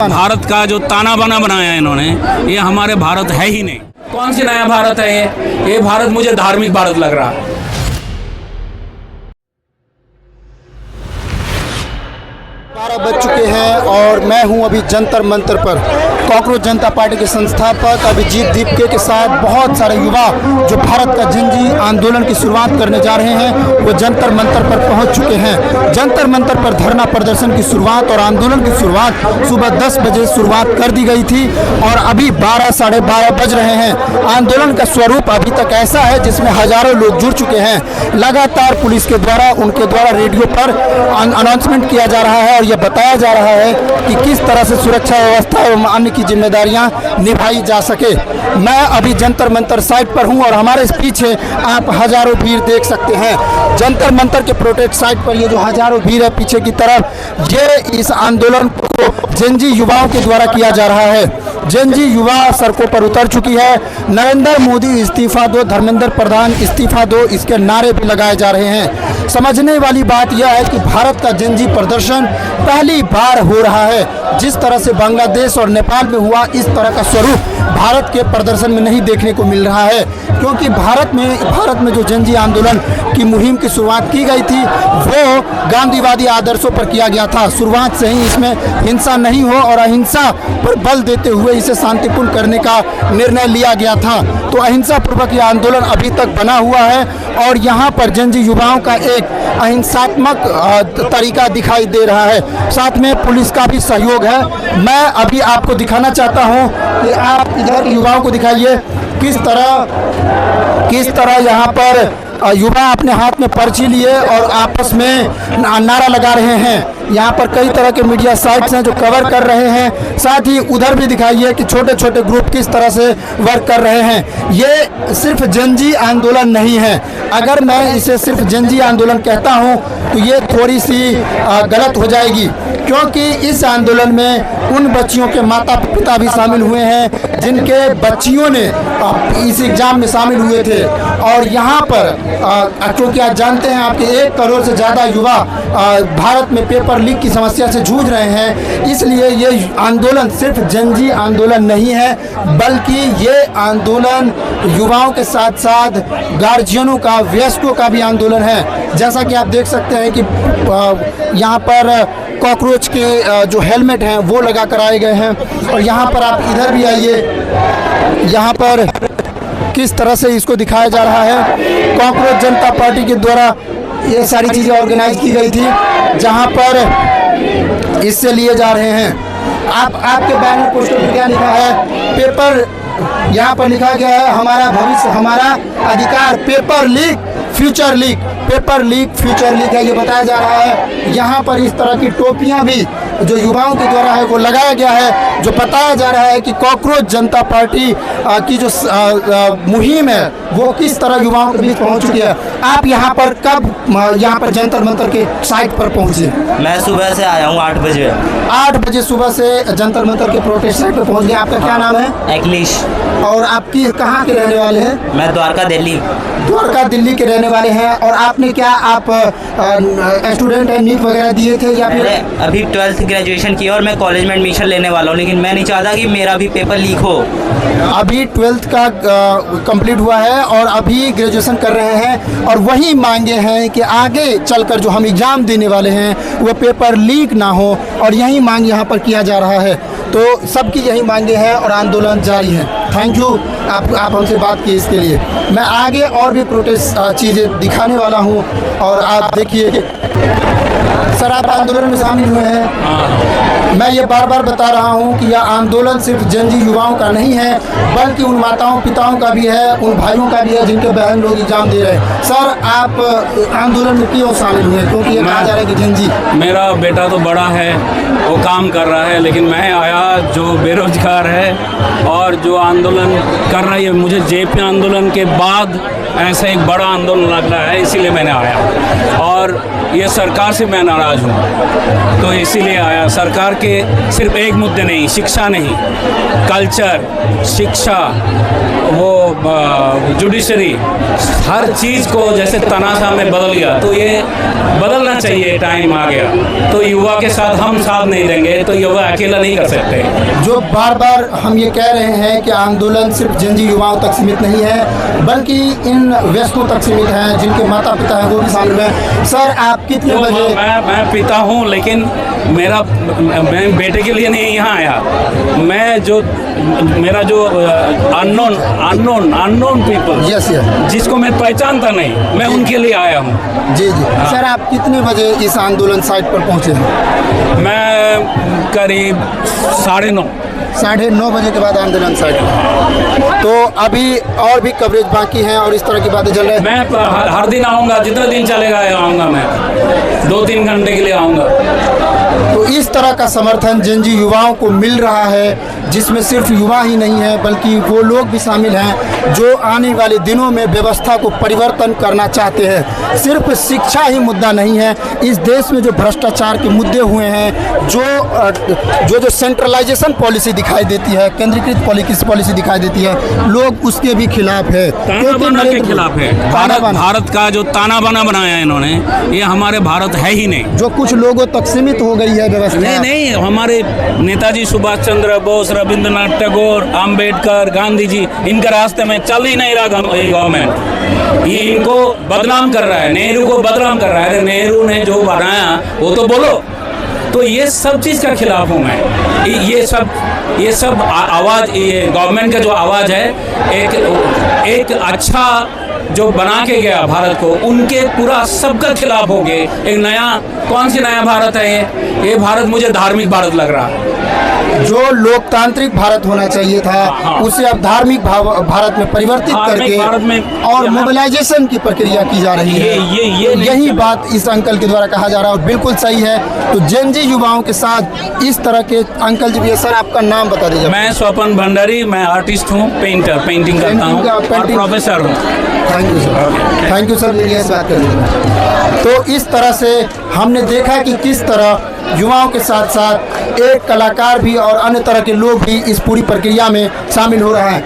भारत का जो ताना बाना बनाया है इन्होंने, ये हमारे भारत है ही नहीं। कौन सी नया भारत है ये भारत मुझे धार्मिक भारत लग रहा है। 12 बज चुके हैं और मैं हूं अभी जंतर मंतर पर। कॉकरोच जनता पार्टी के संस्थापक अभिजीत दीपके के साथ बहुत सारे युवा जो भारत का जनजी आंदोलन की शुरुआत करने जा रहे हैं वो जंतर मंतर पर पहुंच चुके हैं। जंतर मंतर पर धरना प्रदर्शन की शुरुआत और आंदोलन की शुरुआत सुबह 10 बजे शुरुआत कर दी गई थी और अभी 12 साढ़े 12 बज रहे हैं। आंदोलन का स्वरूप अभी तक ऐसा है जिसमें हजारों लोग जुड़ चुके हैं। लगातार पुलिस के द्वारा उनके द्वारा रेडियो पर अनाउंसमेंट किया जा रहा है और यह बताया जा रहा है कि किस तरह से सुरक्षा व्यवस्था एवं अन्य की जिम्मेदारियां निभाई जा सके। मैं अभी जंतर मंतर साइट पर हूं और हमारे पीछे आप हजारों भीड़ देख सकते हैं। जंतर मंतर के प्रोटेस्ट साइट पर ये जो हजारों भीड़ है पीछे की तरफ, ये इस आंदोलन को जेनजी युवाओं के द्वारा किया जा रहा है। जेनजी युवा सड़कों पर उतर चुकी है। नरेंद्र मोदी इस्तीफा दो, धर्मेंद्र प्रधान इस्तीफा दो, इसके नारे भी लगाए जा रहे हैं। समझने वाली बात यह है कि भारत का जेनजी प्रदर्शन पहली बार हो रहा है। जिस तरह से बांग्लादेश और नेपाल में हुआ, इस तरह का स्वरूप भारत के प्रदर्शन में नहीं देखने को मिल रहा है, क्योंकि भारत में जो जेनजी आंदोलन की मुहिम की शुरुआत की गई थी वो गांधीवादी आदर्शों पर किया गया था। शुरुआत से ही इसमें हिंसा नहीं हो और अहिंसा पर बल देते हुए इसे शांतिपूर्ण करने का निर्णय लिया गया था। तो अहिंसा पूर्वक यह आंदोलन अभी तक बना हुआ है और यहाँ पर जेनजी युवाओं का एक अहिंसात्मक तरीका दिखाई दे रहा है। साथ में पुलिस का भी सहयोग है। मैं अभी आपको दिखाना चाहता हूँ कि आप इधर युवाओं को दिखाइए किस तरह यहाँ पर युवा अपने हाथ में पर्ची लिए और आपस में नारा लगा रहे हैं। यहाँ पर कई तरह के मीडिया साइट्स हैं जो कवर कर रहे हैं। साथ ही उधर भी दिखाइए कि छोटे छोटे ग्रुप किस तरह से वर्क कर रहे हैं। ये सिर्फ जेनजी आंदोलन नहीं है। अगर मैं इसे सिर्फ जेनजी आंदोलन कहता हूँ तो ये थोड़ी सी गलत हो जाएगी, क्योंकि इस आंदोलन में उन बच्चियों के माता पिता भी शामिल हुए हैं जिनके बच्चियों ने इस एग्ज़ाम में शामिल हुए थे। और यहाँ पर क्योंकि आप जानते हैं आपके 1 करोड़ से ज़्यादा युवा भारत में पेपर लीक की समस्या से जूझ रहे हैं, इसलिए ये आंदोलन सिर्फ जेनजी आंदोलन नहीं है, बल्कि ये आंदोलन युवाओं के साथ साथ गार्जियनों का, वयस्कों का भी आंदोलन है। जैसा कि आप देख सकते हैं कि यहाँ पर कॉकरोच के जो हेलमेट हैं वो लगा कर आए गए हैं। और यहाँ पर आप इधर भी आइए, यहाँ पर किस तरह से इसको दिखाया जा रहा है। कॉकरोच जनता पार्टी के द्वारा ये सारी चीज़ें ऑर्गेनाइज की गई थी, जहाँ पर इससे लिए जा रहे हैं। आपके बैनर पोस्टर पर क्या लिखा है? पेपर, यहाँ पर लिखा गया है हमारा भविष्य हमारा अधिकार, paper leak future leak, paper leak future leak है, ये बताया जा रहा है। यहाँ पर इस तरह की टोपियाँ भी जो युवाओं के द्वारा है वो लगाया गया है, जो बताया जा रहा है कि कॉकरोच जनता पार्टी की जो मुहिम है वो किस तरह युवाओं के बीच पहुँच चुकी है। आप यहाँ पर कब यहाँ पर जंतर मंतर के साइट पर पहुँचे? मैं सुबह से आया हूँ 8 बजे। 8 बजे सुबह से जंतर मंतर के प्रोटेस्ट साइट पर पहुँच गए। आपका क्या नाम है? अखिलेश। और आपकी कहाँ के रहने वाले हैं? मैं द्वारका दिल्ली के रहने वाले हैं। और आपने क्या आप स्टूडेंट है, नीट वगैरह दिए थे या फिर? अभी 12th ग्रेजुएशन की और मैं कॉलेज में एडमिशन लेने वाला हूँ, लेकिन मैं नहीं चाहता कि मेरा भी पेपर लीक हो। अभी 12th का कंप्लीट हुआ है और अभी ग्रेजुएशन कर रहे हैं और वही मांगे हैं कि आगे चलकर जो हम एग्ज़ाम देने वाले हैं वो पेपर लीक ना हो, और यही मांग यहाँ पर किया जा रहा है। तो सबकी यही मांगे हैं और आंदोलन जारी है। थैंक यू, आप हमसे बात की इसके लिए। मैं आगे और भी प्रोटेस्ट चीज़ें दिखाने वाला हूँ और आप देखिए। सर, आप आंदोलन में शामिल हुए हैं। मैं ये बार बार बता रहा हूँ कि यह आंदोलन सिर्फ जेनजी युवाओं का नहीं है, बल्कि उन माताओं पिताओं का भी है, उन भाइयों का भी है जिनके बहन लोग एग्जाम दे रहे हैं। सर, आप आंदोलन में क्यों शामिल हुए? क्योंकि ये कहा जा रहा है कि जेनजी। मेरा बेटा तो बड़ा है, वो काम कर रहा है, लेकिन मैं आया जो बेरोजगार है और जो आंदोलन कर रही है। मुझे जेपी आंदोलन के बाद ऐसा एक बड़ा आंदोलन लग रहा है, इसीलिए मैंने आया। और ये सरकार से मैं नाराज़ हूँ, तो इसीलिए आया। सरकार के सिर्फ एक मुद्दे नहीं, शिक्षा नहीं, कल्चर, शिक्षा, वो जुडिशरी हर चीज़ को जैसे तनाशा में बदल गया, तो ये बदलना चाहिए, टाइम आ गया। तो युवा के साथ हम साथ नहीं देंगे तो युवा अकेला नहीं कर सकते। जो बार बार हम ये कह रहे हैं कि आंदोलन सिर्फ जंजी युवाओं तक सीमित नहीं है, बल्कि इन वयस्कों तक सीमित है, जिनके माता पिता हैं वो भी शामिल हैं। सर आप कितने तो बजे? मैं पिता हूँ, लेकिन मैं बेटे के लिए नहीं यहाँ आया। मेरा जो अननोन पीपल, यस यस, जिसको मैं पहचानता नहीं, मैं उनके लिए आया हूँ। जी जी। सर आप कितने बजे इस आंदोलन साइट पर पहुँचे हैं? मैं करीब 9:30। 9:30 बजे के बाद आंदोलन साइट पर। तो अभी और भी कवरेज बाकी है और इस तरह की बातें चल रही है। मैं हर दिन आऊँगा, जितना दिन चलेगा आऊँगा, मैं 2-3 घंटे के लिए आऊँगा। तो इस तरह का समर्थन जंजी युवाओं को मिल रहा है, जिसमें सिर्फ युवा ही नहीं है बल्कि वो लोग भी शामिल हैं जो आने वाले दिनों में व्यवस्था को परिवर्तन करना चाहते हैं। सिर्फ शिक्षा ही मुद्दा नहीं है, इस देश में जो भ्रष्टाचार के मुद्दे हुए हैं, जो सेंट्रलाइजेशन पॉलिसी दिखाई देती है, केंद्रीकृत पॉलिसी दिखाई देती है, लोग उसके भी खिलाफ है, ताना बाना के खिलाफ है। भारत का जो ताना बाना बनाया है इन्होंने, ये हमारे भारत है ही नहीं। जो कुछ लोगों तक सीमित हो गई है व्यवस्था। नहीं, हमारे नेताजी सुभाष चंद्र बोस, रविंद्रनाथ टैगोर, अंबेडकर, गांधी जी, इनके रास्ते में चल ही नहीं रहा गवर्नमेंट। ये इनको बदनाम कर रहा है, नेहरू को बदनाम कर रहा है। अरे नेहरू ने जो बनाया वो तो बोलो। तो ये सब चीज़ का खिलाफ हूँ मैं। ये सब आवाज़, ये गवर्नमेंट का जो आवाज़ है, एक अच्छा जो बना के गया भारत को, उनके पूरा सबका खिलाफ हो गए। एक कौन सी नया भारत है ये भारत मुझे धार्मिक भारत लग रहा है। जो लोकतांत्रिक भारत होना चाहिए था, उसे अब धार्मिक भारत में परिवर्तित करके भारत में और मोबिलाइजेशन की प्रक्रिया की जा रही है। यही बात इस अंकल के द्वारा कहा जा रहा है और बिल्कुल सही है। तो जंजी युवाओं के साथ इस तरह के अंकल जी भी है। सर आपका नाम बता दीजिए। मैं स्वपन भंडारी, मैं आर्टिस्ट हूँ, पेंटिंग करता हूँ और प्रोफेसर हूँ। Thank you sir, thank you sir, media से बात करने। तो इस तरह से हमने देखा कि किस तरह युवाओं के साथ साथ एक कलाकार भी और अन्य तरह के लोग भी इस पूरी प्रक्रिया में शामिल हो रहा है।